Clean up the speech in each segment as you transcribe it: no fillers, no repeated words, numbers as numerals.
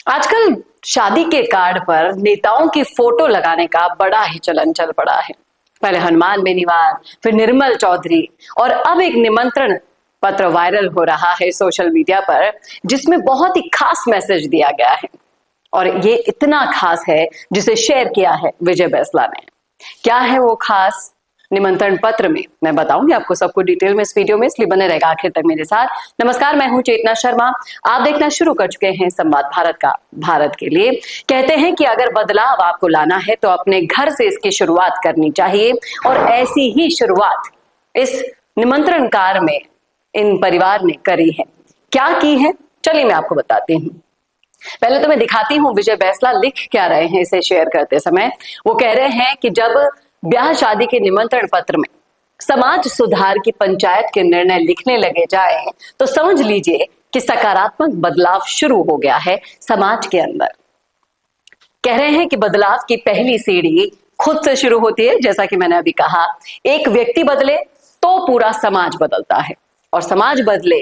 आजकल शादी के कार्ड पर नेताओं की फोटो लगाने का बड़ा ही चलन चल पड़ा है। पहले हनुमान बेनीवाल, फिर निर्मल चौधरी और अब एक निमंत्रण पत्र वायरल हो रहा है सोशल मीडिया पर, जिसमें बहुत ही खास मैसेज दिया गया है। और ये इतना खास है जिसे शेयर किया है विजय बैंसला ने। क्या है वो खास निमंत्रण पत्र में, मैं बताऊंगी आपको सबको डिटेल में इस वीडियो में, इसलिए बने रहेगा आखिर तक मेरे साथ। नमस्कार, मैं हूं चेतना शर्मा। आप देखना शुरू कर चुके हैं संवाद भारत का, भारत के लिए। कहते हैं कि अगर बदलाव आपको लाना है तो अपने घर से इसकी शुरुआत करनी चाहिए, और ऐसी ही शुरुआत इस निमंत्रण कार्ड में इन परिवार ने करी है। क्या की है, चलिए मैं आपको बताती हूँ। पहले तो मैं दिखाती हूँ विजय बैंसला लिख क्या रहे हैं इसे शेयर करते समय। वो कह रहे हैं कि जब ब्याह शादी के निमंत्रण पत्र में समाज सुधार की पंचायत के निर्णय लिखने लगे जाए तो समझ लीजिए कि सकारात्मक बदलाव शुरू हो गया है समाज के अंदर। कह रहे हैं कि बदलाव की पहली सीढ़ी खुद से शुरू होती है। जैसा कि मैंने अभी कहा, एक व्यक्ति बदले तो पूरा समाज बदलता है, और समाज बदले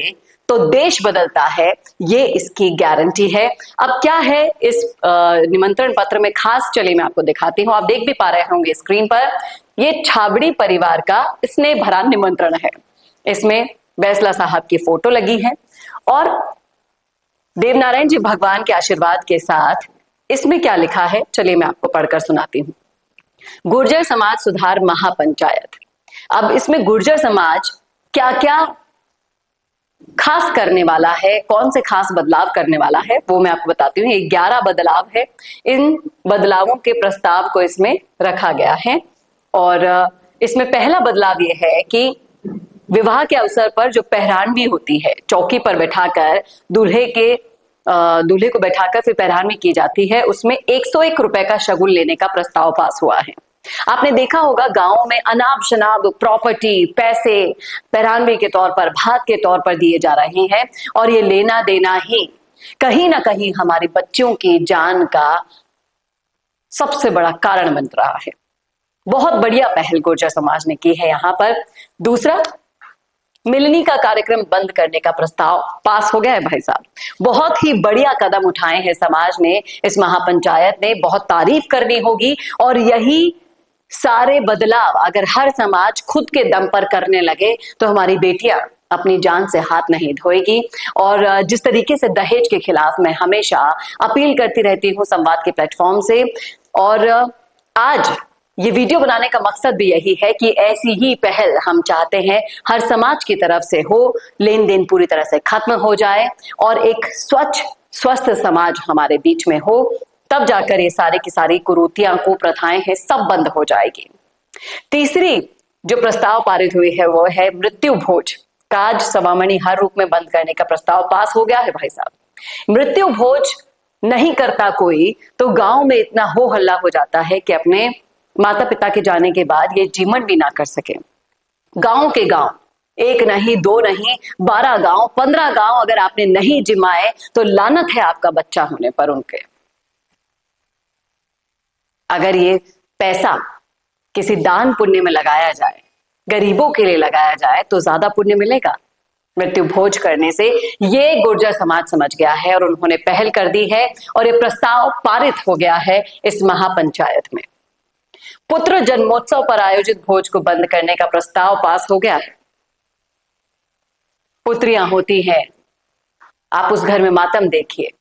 तो देश बदलता है, ये इसकी गारंटी है। अब क्या है इस निमंत्रण पत्र में खास, चलिए मैं आपको दिखाती हूँ। आप देख भी पा रहे होंगे स्क्रीन पर, ये छाबड़ी परिवार का स्नेह भरा निमंत्रण है। इसमें बैंसला साहब की फोटो लगी है और देवनारायण जी भगवान के आशीर्वाद के साथ इसमें क्या लिखा है, चलिए मैं आपको पढ़कर सुनाती हूँ। गुर्जर समाज सुधार महापंचायत। अब इसमें गुर्जर समाज क्या क्या खास करने वाला है, कौन से खास बदलाव करने वाला है, वो मैं आपको बताती हूँ। ये 11 बदलाव है। इन बदलावों के प्रस्ताव को इसमें रखा गया है, और इसमें पहला बदलाव ये है कि विवाह के अवसर पर जो पहरानवी होती है, चौकी पर बैठाकर दूल्हे को बैठाकर फिर पहरानवी की जाती है, उसमें 101 रुपए का शगुन लेने का प्रस्ताव पास हुआ है। आपने देखा होगा गांवों में अनाप शनाप प्रॉपर्टी, पैसे पहरानवी के तौर पर, भात के तौर पर दिए जा रहे हैं, और ये लेना देना ही कहीं ना कहीं हमारे बच्चों की जान का सबसे बड़ा कारण बन रहा है। बहुत बढ़िया पहल गुर्जर समाज ने की है यहां पर। दूसरा, मिलनी का कार्यक्रम बंद करने का प्रस्ताव पास हो गया है। भाई साहब, बहुत ही बढ़िया कदम उठाए हैं समाज ने, इस महापंचायत ने, बहुत तारीफ करनी होगी। और यही सारे बदलाव अगर हर समाज खुद के दम पर करने लगे तो हमारी बेटियां अपनी जान से हाथ नहीं धोएगी। और जिस तरीके से दहेज के खिलाफ मैं हमेशा अपील करती रहती हूँ संवाद के प्लेटफॉर्म से, और आज ये वीडियो बनाने का मकसद भी यही है कि ऐसी ही पहल हम चाहते हैं हर समाज की तरफ से हो, लेन देन पूरी तरह से खत्म हो जाए और एक स्वच्छ स्वस्थ समाज हमारे बीच में हो, तब जाकर ये सारी की सारी कुरीतियां, कुप्रथाएं हैं, सब बंद हो जाएगी। तीसरी जो प्रस्ताव पारित हुई है वो है मृत्यु भोज। काज सवामणि हर रूप में बंद करने का प्रस्ताव पास हो गया है। भाई साहब, मृत्यु भोज नहीं करता कोई तो गांव में इतना हो हल्ला हो जाता है कि अपने माता पिता के जाने के बाद ये जीवन भी ना कर सके। गांव के गांव, एक नहीं, दो नहीं, 12 गांव, 15 गांव अगर आपने नहीं जिमाए तो लानत है आपका बच्चा होने पर उनके। अगर ये पैसा किसी दान पुण्य में लगाया जाए, गरीबों के लिए लगाया जाए, तो ज्यादा पुण्य मिलेगा मृत्यु भोज करने से। ये गुर्जर समाज समझ गया है और उन्होंने पहल कर दी है, और ये प्रस्ताव पारित हो गया है इस महापंचायत में। पुत्र जन्मोत्सव पर आयोजित भोज को बंद करने का प्रस्ताव पास हो गया है। पुत्रियां होती हैं, आप उस घर में मातम देखिए,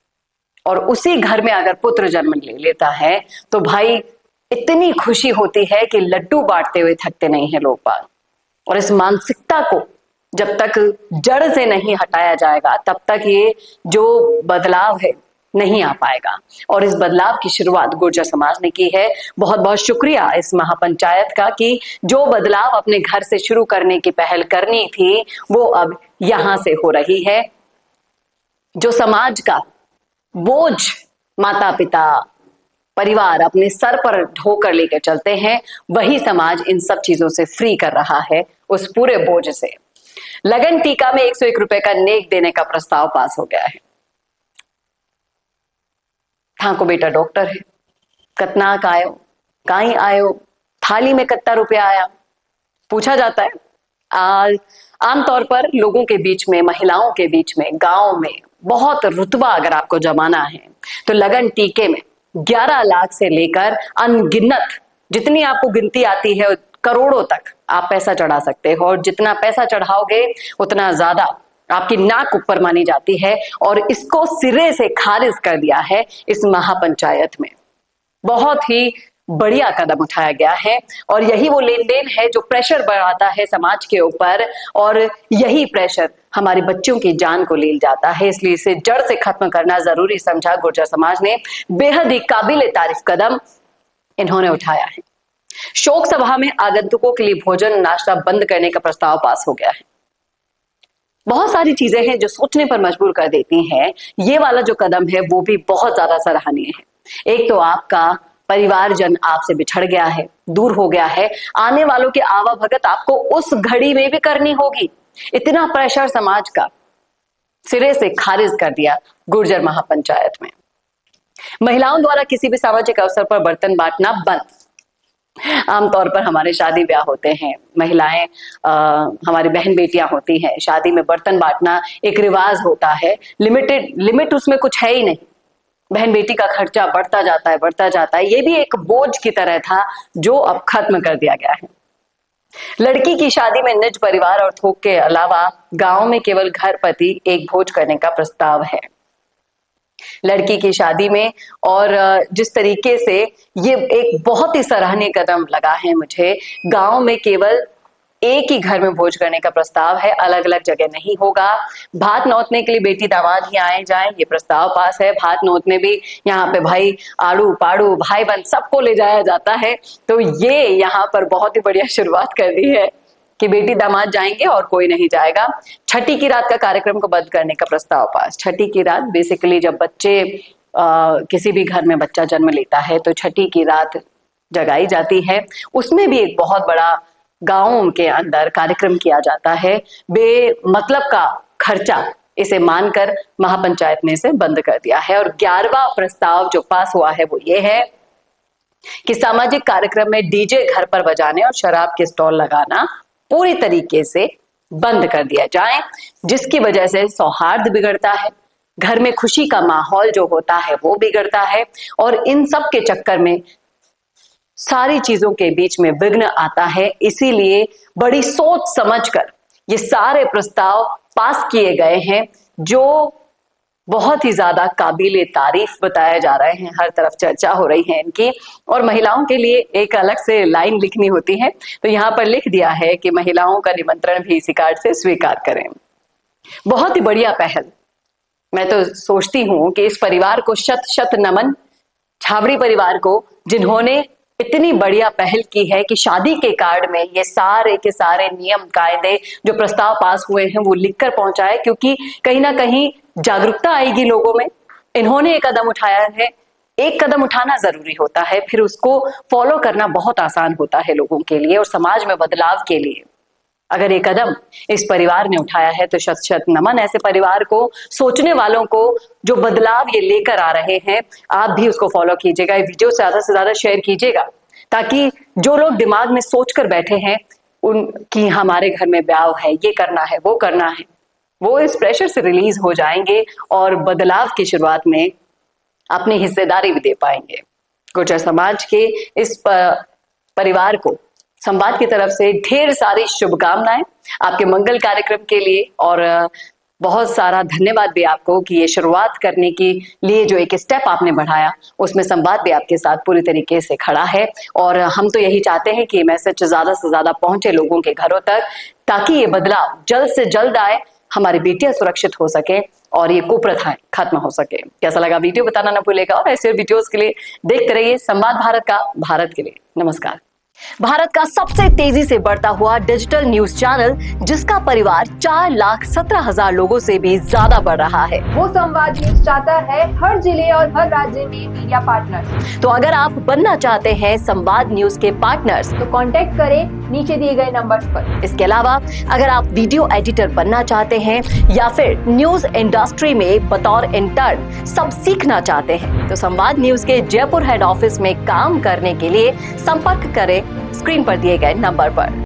और उसी घर में अगर पुत्र जन्म ले लेता है तो भाई इतनी खुशी होती है कि लड्डू बांटते हुए थकते नहीं है लोग बाग। और इस मानसिकता को जब तक जड़ से नहीं हटाया जाएगा तब तक ये जो बदलाव है नहीं आ पाएगा। और इस बदलाव की शुरुआत गुर्जर समाज ने की है। बहुत बहुत शुक्रिया इस महापंचायत का कि जो बदलाव अपने घर से शुरू करने की पहल करनी थी वो अब यहां से हो रही है। जो समाज का बोझ माता पिता, परिवार अपने सर पर ढोकर लेकर चलते हैं, वही समाज इन सब चीजों से फ्री कर रहा है, उस पूरे बोझ से। लगन टीका में 101 रुपए का नेक देने का प्रस्ताव पास हो गया है। ठाको बेटा डॉक्टर है, कतना का आयो, काई आयो, थाली में कितना रुपया आया, पूछा जाता है। आमतौर पर लोगों के बीच में, महिलाओं के बीच में, गांव में बहुत रुतबा अगर आपको जमाना है तो लगन टीके में 11 लाख से लेकर अनगिनत, जितनी आपको गिनती आती है करोड़ों तक आप पैसा चढ़ा सकते हो, और जितना पैसा चढ़ाओगे उतना ज्यादा आपकी नाक ऊपर मानी जाती है। और इसको सिरे से खारिज कर दिया है इस महापंचायत में। बहुत ही बढ़िया कदम उठाया गया है, और यही वो लेन देन है जो प्रेशर बढ़ाता है समाज के ऊपर, और यही प्रेशर हमारे बच्चों की जान को ले जाता है। इसलिए इसे जड़ से खत्म करना जरूरी समझा गुर्जर समाज ने। बेहद ही काबिले तारीफ कदम इन्होंने उठाया है। शोक सभा में आगंतुकों के लिए भोजन नाश्ता बंद करने का प्रस्ताव पास हो गया है। बहुत सारी चीजें हैं जो सोचने पर मजबूर कर देती हैं। ये वाला जो कदम है वो भी बहुत ज्यादा सराहनीय है। एक तो आपका परिवारजन आपसे बिछड़ गया है, दूर हो गया है, आने वालों की आवाभगत आपको उस घड़ी में भी करनी होगी। इतना प्रेशर समाज का सिरे से खारिज कर दिया गुर्जर महापंचायत में। महिलाओं द्वारा किसी भी सामाजिक अवसर पर बर्तन बांटना बंद। आमतौर पर हमारे शादी ब्याह होते हैं, महिलाएं हमारी बहन बेटियां होती हैं, शादी में बर्तन बांटना एक रिवाज होता है। लिमिट उसमें कुछ है ही नहीं। बहन बेटी का खर्चा बढ़ता जाता है। ये भी एक बोझ की तरह था जो अब खत्म कर दिया गया है। लड़की की शादी में निज परिवार और थोक के अलावा गांव में केवल घर पति एक भोज करने का प्रस्ताव है। लड़की की शादी में, और जिस तरीके से ये एक बहुत ही सराहनीय कदम लगा है मुझे, गांव में केवल एक ही घर में भोज करने का प्रस्ताव है, अलग अलग जगह नहीं होगा। भात नौतने के लिए बेटी दामाद ही आए जाएं, ये प्रस्ताव पास है। भात नौतने भी यहाँ पे भाई आड़ू पाड़ू भाई बहन सबको ले जाया जाता है। तो ये यहाँ पर बहुत ही बढ़िया शुरुआत कर दी है कि बेटी दामाद जाएंगे और कोई नहीं जाएगा। छठी की रात का कार्यक्रम को बंद करने का प्रस्ताव पास। छठी की रात बेसिकली जब बच्चे किसी भी घर में बच्चा जन्म लेता है तो छठी की रात जगाई जाती है। उसमें भी एक बहुत बड़ा गांवों के अंदर कार्यक्रम किया जाता है। बेमतलब का खर्चा इसे मानकर महापंचायत ने इसे बंद कर दिया है। और 11वां प्रस्ताव जो पास हुआ है वो ये है कि सामाजिक कार्यक्रम में डीजे घर पर बजाने और शराब के स्टॉल लगाना पूरी तरीके से बंद कर दिया जाए, जिसकी वजह से सौहार्द बिगड़ता है, घर में खुशी का माहौल जो होता है वो बिगड़ता है, और इन सब के चक्कर में सारी चीजों के बीच में विघ्न आता है। इसीलिए बड़ी सोच समझकर ये सारे प्रस्ताव पास किए गए हैं जो बहुत ही ज्यादा काबिले तारीफ बताए जा रहे हैं। हर तरफ चर्चा हो रही है इनकी। और महिलाओं के लिए एक अलग से लाइन लिखनी होती है, तो यहाँ पर लिख दिया है कि महिलाओं का निमंत्रण भी इसी कार्ड से स्वीकार करें। बहुत ही बढ़िया पहल। मैं तो सोचती हूं कि इस परिवार को शत शत नमन, छाबड़ी परिवार को, जिन्होंने इतनी बढ़िया पहल की है कि शादी के कार्ड में ये सारे के सारे नियम कायदे जो प्रस्ताव पास हुए हैं वो लिखकर पहुंचाए, क्योंकि कहीं ना कहीं जागरूकता आएगी लोगों में। इन्होंने एक कदम उठाया है। एक कदम उठाना जरूरी होता है, फिर उसको फॉलो करना बहुत आसान होता है लोगों के लिए और समाज में बदलाव के लिए। अगर ये कदम इस परिवार ने उठाया है तो शत शत नमन ऐसे परिवार को, सोचने वालों को, जो बदलाव ये लेकर आ रहे हैं। आप भी उसको फॉलो कीजिएगा, ये वीडियो ज्यादा से ज्यादा शेयर कीजिएगा, ताकि जो लोग दिमाग में सोच कर बैठे हैं उनकी हमारे घर में ब्याह है, ये करना है, वो करना है, वो इस प्रेशर से रिलीज हो जाएंगे और बदलाव की शुरुआत में अपनी हिस्सेदारी भी दे पाएंगे। गुर्जर समाज के इस परिवार को संवाद की तरफ से ढेर सारी शुभकामनाएं आपके मंगल कार्यक्रम के लिए, और बहुत सारा धन्यवाद भी आपको कि ये शुरुआत करने के लिए जो एक स्टेप आपने बढ़ाया उसमें संवाद भी आपके साथ पूरी तरीके से खड़ा है। और हम तो यही चाहते हैं कि मैसेज ज्यादा से ज्यादा पहुंचे लोगों के घरों तक, ताकि ये बदलाव जल्द से जल्द आए, हमारी बेटियां सुरक्षित हो सके और ये कुप्रथाएं खत्म हो सके। कैसा लगा वीडियो बताना ना भूलेगा, और ऐसे वीडियोस के लिए देखते रहिए संवाद भारत का, भारत के लिए। नमस्कार। भारत का सबसे तेजी से बढ़ता हुआ डिजिटल न्यूज चैनल, जिसका परिवार 4,17,000 लोगों से भी ज्यादा बढ़ रहा है, वो संवाद न्यूज चाहता है हर जिले और हर राज्य में मीडिया पार्टनर्स। तो अगर आप बनना चाहते हैं संवाद न्यूज के पार्टनर्स तो कांटेक्ट करें नीचे दिए गए नंबर्स पर। इसके अलावा अगर आप वीडियो एडिटर बनना चाहते हैं या फिर न्यूज इंडस्ट्री में बतौर इंटर्न सब सीखना चाहते हैं, तो संवाद न्यूज के जयपुर हेड ऑफिस में काम करने के लिए संपर्क करें स्क्रीन पर दिए गए नंबर पर।